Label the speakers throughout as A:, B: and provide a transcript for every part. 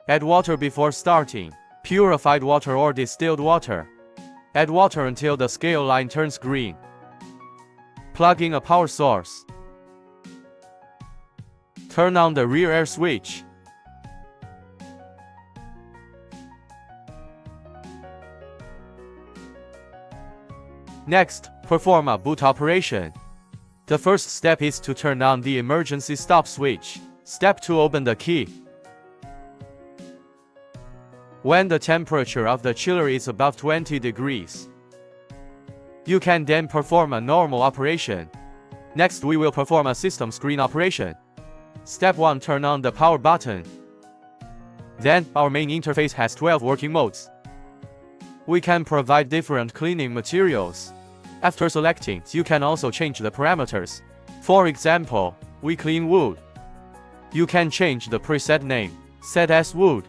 A: Add water before starting. Purified water or distilled water. Add water until the scale line turns green. Plug in a power source. Turn on the rear air switch. Next, perform a boot operation. The first step is to turn on the emergency stop switch. Step 2. Open the key. When the temperature of the chiller is above 20 degrees, you can then perform a normal operation. Next, we will perform a system screen operation. Step 1. Turn on the power button. Then, our main interface has 12 working modes. We can provide different cleaning materials. After selecting, you can also change the parameters. For example, we clean wood. You can change the preset name, set as wood.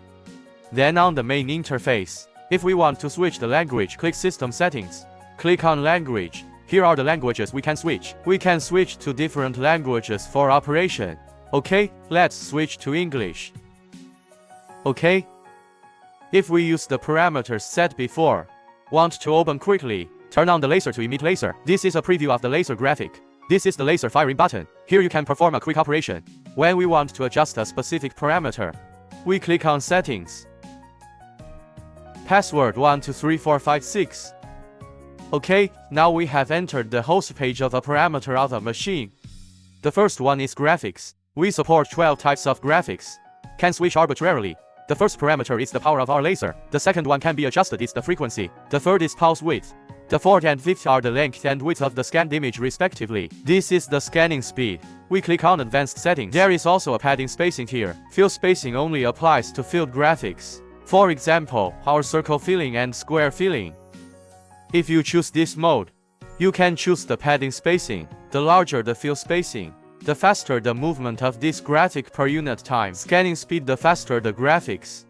A: Then on the main interface, if we want to switch the language, click System Settings. Click on Language. Here are the languages we can switch. We can switch to different languages for operation. Okay, let's switch to English. Okay. If we use the parameters set before, want to open quickly, turn on the laser to emit laser. This is a preview of the laser graphic. This is the laser firing button. Here you can perform a quick operation. When we want to adjust a specific parameter, we click on Settings. Password 123456. Okay, now we have entered the host page of a parameter of a machine. The first one is graphics. We support 12 types of graphics. Can switch arbitrarily. The first parameter is the power of our laser. The second one can be adjusted, it's the frequency. The third is pulse width. The fourth and fifth are the length and width of the scanned image respectively. This is the scanning speed. We click on Advanced Settings. There is also a padding spacing here. Field spacing only applies to field graphics. For example, our circle filling and square filling. If you choose this mode, you can choose the padding spacing. The larger the field spacing, the faster the movement of this graphic per unit time. Scanning speed, the faster the graphics.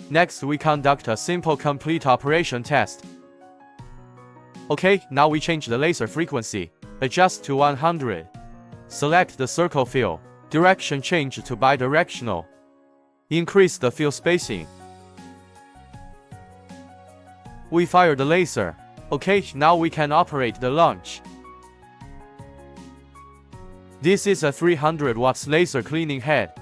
A: Next, we conduct a simple complete operation test. Okay, now we change the laser frequency. Adjust to 100. Select the circle fill. Direction change to bidirectional. Increase the field spacing. We fire the laser. Okay, now we can operate the launch. This is a 300 watts laser cleaning head.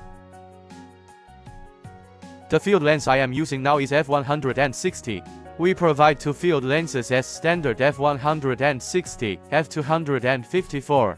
A: The field lens I am using now is f160. We provide two field lenses as standard f160, f254.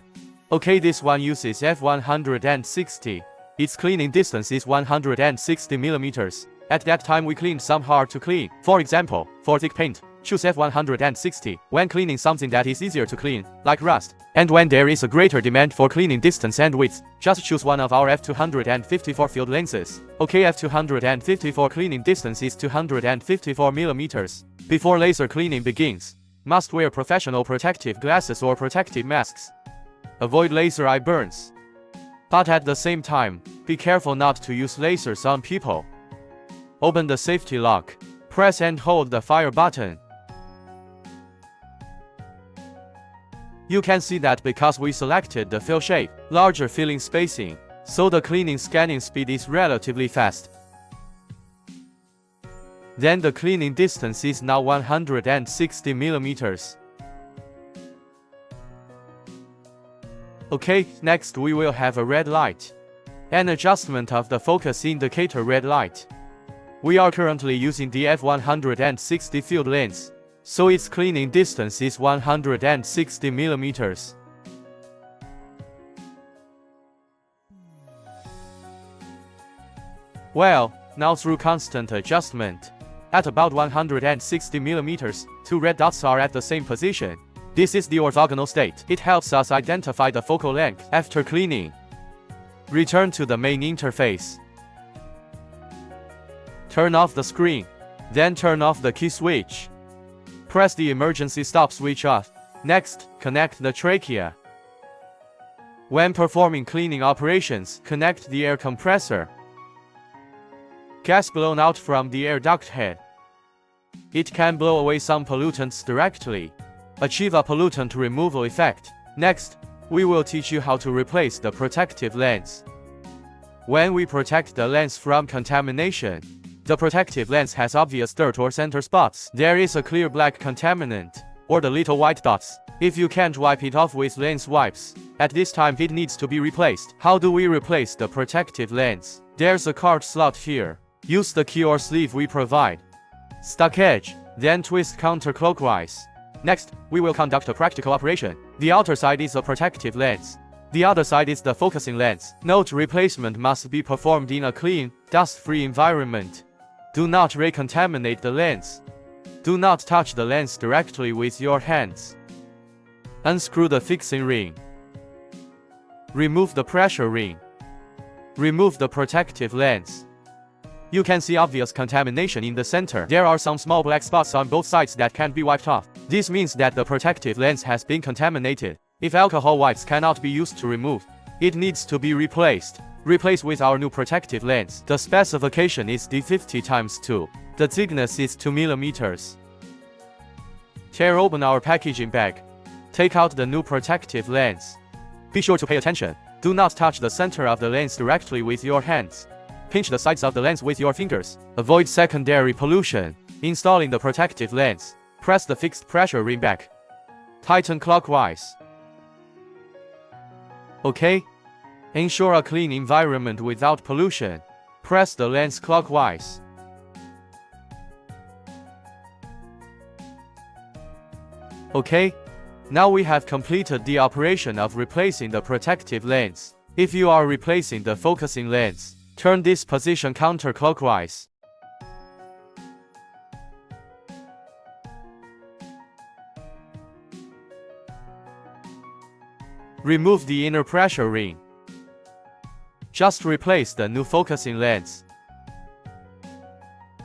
A: Okay, this one uses f160. Its cleaning distance is 160 millimeters. At that time we cleaned some hard to clean. For example, for thick paint, choose f160 when cleaning something that is easier to clean, like rust. And when there is a greater demand for cleaning distance and width, just choose one of our f254 field lenses. Okay, f254 cleaning distance is 254 millimeters. Before laser cleaning begins, must wear professional protective glasses or protective masks. Avoid laser eye burns. But at the same time, be careful not to use lasers on people. Open the safety lock. Press and hold the fire button. You can see that because we selected the fill shape, larger filling spacing, so the cleaning scanning speed is relatively fast. Then the cleaning distance is now 160 millimeters. Okay, next we will have a red light. An adjustment of the focus indicator red light. We are currently using the f160 field lens, so its cleaning distance is 160 millimeters. Well, now through constant adjustment, at about 160 millimeters, two red dots are at the same position. This is the orthogonal state. It helps us identify the focal length. After cleaning, return to the main interface. Turn off the screen, then turn off the key switch. Press the emergency stop switch off. Next, connect the trachea. When performing cleaning operations, connect the air compressor. Gas blown out from the air duct head. It can blow away some pollutants directly. Achieve a pollutant removal effect. Next, we will teach you how to replace the protective lens. When we protect the lens from contamination, the protective lens has obvious dirt or center spots. There is a clear black contaminant, or the little white dots. If you can't wipe it off with lens wipes, at this time it needs to be replaced. How do we replace the protective lens? There's a card slot here. Use the key or sleeve we provide. Stuck edge, then twist counterclockwise. Next, we will conduct a practical operation. The outer side is a protective lens. The other side is the focusing lens. Note, replacement must be performed in a clean, dust-free environment. Do not recontaminate the lens. Do not touch the lens directly with your hands. Unscrew the fixing ring. Remove the pressure ring. Remove the protective lens. You can see obvious contamination in the center. There are some small black spots on both sides that can't be wiped off. This means that the protective lens has been contaminated. If alcohol wipes cannot be used to remove, it needs to be replaced. Replace with our new protective lens. The specification is D50x2. The thickness is 2 mm. Tear open our packaging bag. Take out the new protective lens. Be sure to pay attention. Do not touch the center of the lens directly with your hands. Pinch the sides of the lens with your fingers. Avoid secondary pollution. Installing the protective lens. Press the fixed pressure ring back. Tighten clockwise. OK. Ensure a clean environment without pollution. Press the lens clockwise. OK. Now we have completed the operation of replacing the protective lens. If you are replacing the focusing lens, turn this position counterclockwise. Remove the inner pressure ring. Just replace the new focusing lens.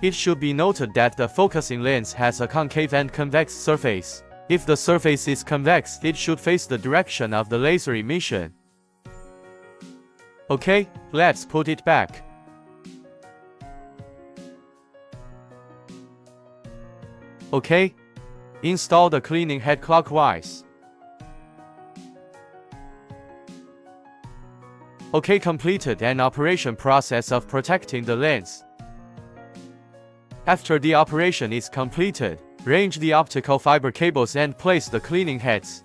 A: It should be noted that the focusing lens has a concave and convex surface. If the surface is convex, it should face the direction of the laser emission. OK, let's put it back. OK. Install the cleaning head clockwise. OK, completed an operation process of protecting the lens. After the operation is completed, range the optical fiber cables and place the cleaning heads.